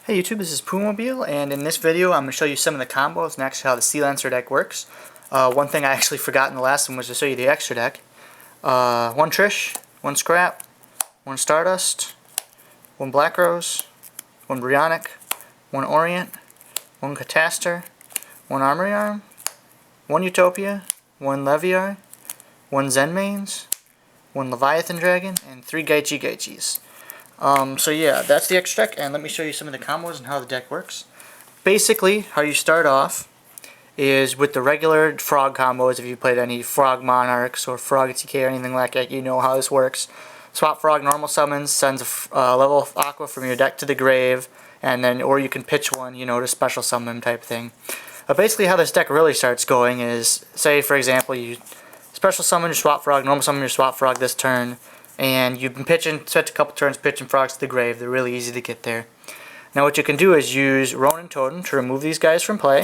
Hey YouTube, this is Poomobile, and in this video I'm going to show you some of the combos and actually how the Sea Lancer deck works. One thing I actually forgot in the last one was to show you the extra deck. One Trish, one Scrap, one Stardust, one Black Rose, one Brionic, one Orient, one Catastor, one Armory Arm, one Utopia, one Leviar, one Zenmaines, one Leviathan Dragon, and 3 Gaichis. So yeah, that's the extra deck, and let me show you some of the combos and how the deck works. Basically, how you start off is with the regular frog combos. If you played any Frog Monarchs or Frog TK or anything like that, you know how this works. Swap Frog normal summons, sends a level of Aqua from your deck to the grave, and then, or you can pitch one, to special summon type thing. But basically how this deck really starts going is, say for example, you special summon your Swap Frog, normal summon your Swap Frog this turn, and you've been spent a couple turns pitching frogs to the grave. They're really easy to get there. Now what you can do is use Ronin Totem to remove these guys from play,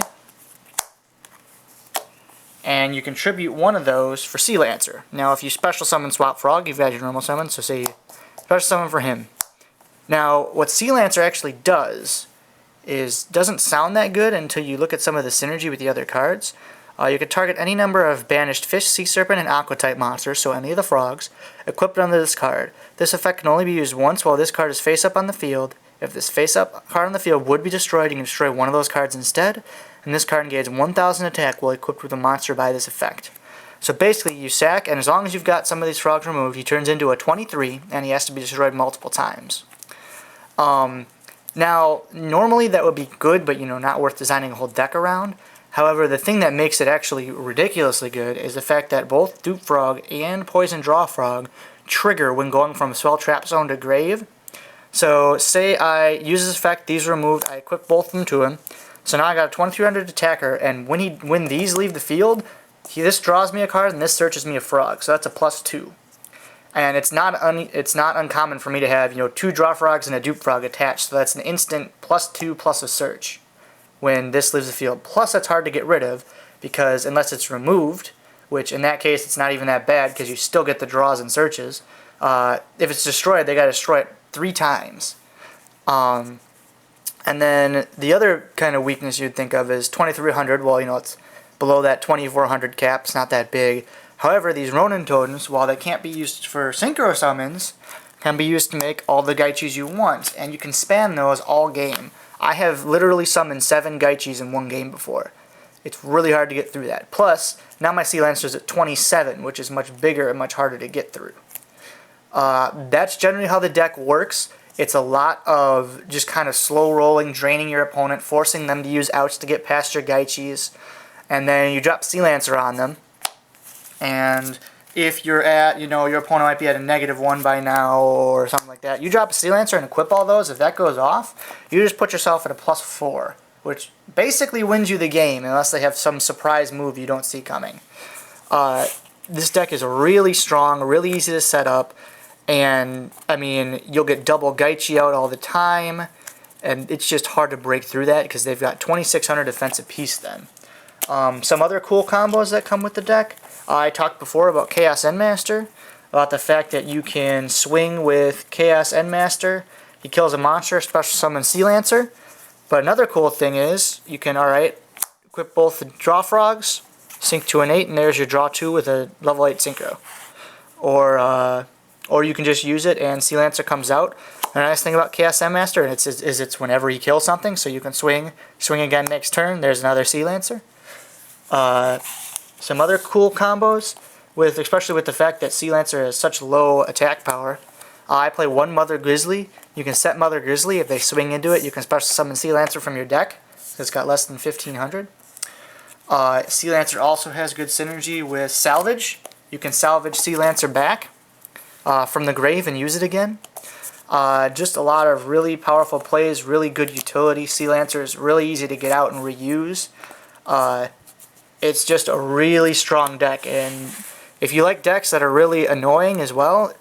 and you contribute one of those for Sea Lancer. Now if you special summon Swap Frog, you've got your normal summon, so say you special summon for him. Now what Sea Lancer actually does is doesn't sound that good until you look at some of the synergy with the other cards. You can target any number of banished fish, sea serpent, and aqua type monsters, so any of the frogs, equipped under this card. This effect can only be used once while this card is face up on the field. If this face up card on the field would be destroyed, you can destroy one of those cards instead, and this card engages 1000 attack while equipped with a monster by this effect. So basically you sack, and as long as you've got some of these frogs removed, he turns into a 23, and he has to be destroyed multiple times. Now, normally that would be good, but not worth designing a whole deck around. However, the thing that makes it actually ridiculously good is the fact that both Dupe Frog and Poison Draw Frog trigger when going from Spell Trap Zone to Grave. So, say I use this effect, these are removed, I equip both of them to him. So now I got a 2300 attacker, and when these leave the field, this draws me a card and this searches me a frog. So that's a +2. And it's not uncommon for me to have 2 Draw Frogs and a Dupe Frog attached. So that's an instant +2 plus a search when this leaves the field. Plus that's hard to get rid of, because unless it's removed, which in that case it's not even that bad because you still get the draws and searches. If it's destroyed, they got to destroy it 3 times. And then the other kind of weakness you'd think of is 2300. Well, it's below that 2400 cap. It's not that big. However, these Ronin Totems, while they can't be used for synchro summons, can be used to make all the Gaichis you want, and you can span those all game. I have literally summoned 7 Gaichis in one game before. It's really hard to get through that. Plus, now my Sea Lancer's at 27, which is much bigger and much harder to get through. That's generally how the deck works. It's a lot of just kind of slow rolling, draining your opponent, forcing them to use outs to get past your Gaichis, and then you drop Sea Lancer on them. And if you're at, your opponent might be at a -1 by now or something like that, you drop a Sea Lancer and equip all those. If that goes off, you just put yourself at a +4, which basically wins you the game unless they have some surprise move you don't see coming. This deck is really strong, really easy to set up, and you'll get double Gaichi out all the time, and it's just hard to break through that because they've got 2600 defense apiece then. Some other cool combos that come with the deck. I talked before about Chaos Endmaster, about the fact that you can swing with Chaos Endmaster. He kills a monster, special summon Sea Lancer. But another cool thing is, you can, equip both the Draw Frogs, sync to an 8, and there's your Draw 2 with a level 8 synchro. Or you can just use it and Sea Lancer comes out. The nice thing about Chaos Endmaster is it's whenever he kills something, so you can swing again next turn, there's another Sea Lancer. Some other cool combos, especially with the fact that Sea Lancer has such low attack power. I play 1 Mother Grizzly. You can set Mother Grizzly. If they swing into it, you can special summon Sea Lancer from your deck. It's got less than 1500. Sea Lancer also has good synergy with Salvage. You can salvage Sea Lancer back from the grave and use it again. Just a lot of really powerful plays, really good utility. Sea Lancer is really easy to get out and reuse. It's just a really strong deck, and if you like decks that are really annoying as well,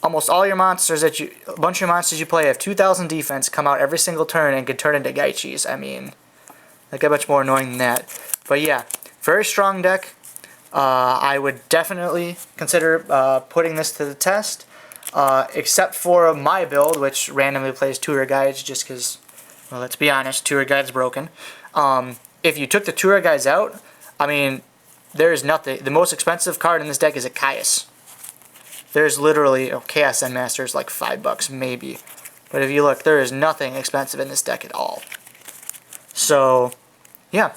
almost all your monsters a bunch of your monsters you play have 2000 defense, come out every single turn, and can turn into Gaichis. They get much more annoying than that. But yeah, very strong deck. I would definitely consider putting this to the test. except for my build, which randomly plays Tour Guides just because, well, let's be honest, Tour Guide's broken. If you took the Tour Guides out, I mean, there's nothing. The most expensive card in this deck is a Caius. There's literally, Chaos End Master is like $5 maybe. But if you look, there is nothing expensive in this deck at all. So, yeah.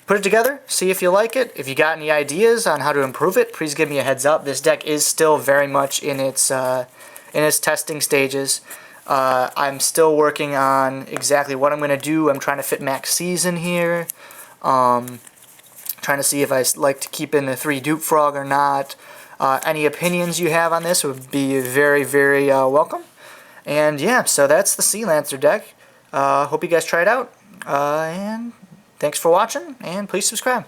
Put it together, see if you like it. If you got any ideas on how to improve it, please give me a heads up. This deck is still very much in its testing stages. I'm still working on exactly what I'm going to do. I'm trying to fit max season here. Trying to see if I like to keep in the 3 Dupe Frog or not. Any opinions you have on this would be very, very welcome. And yeah, so that's the Sea Lancer deck. Hope you guys try it out. And thanks for watching, and please subscribe.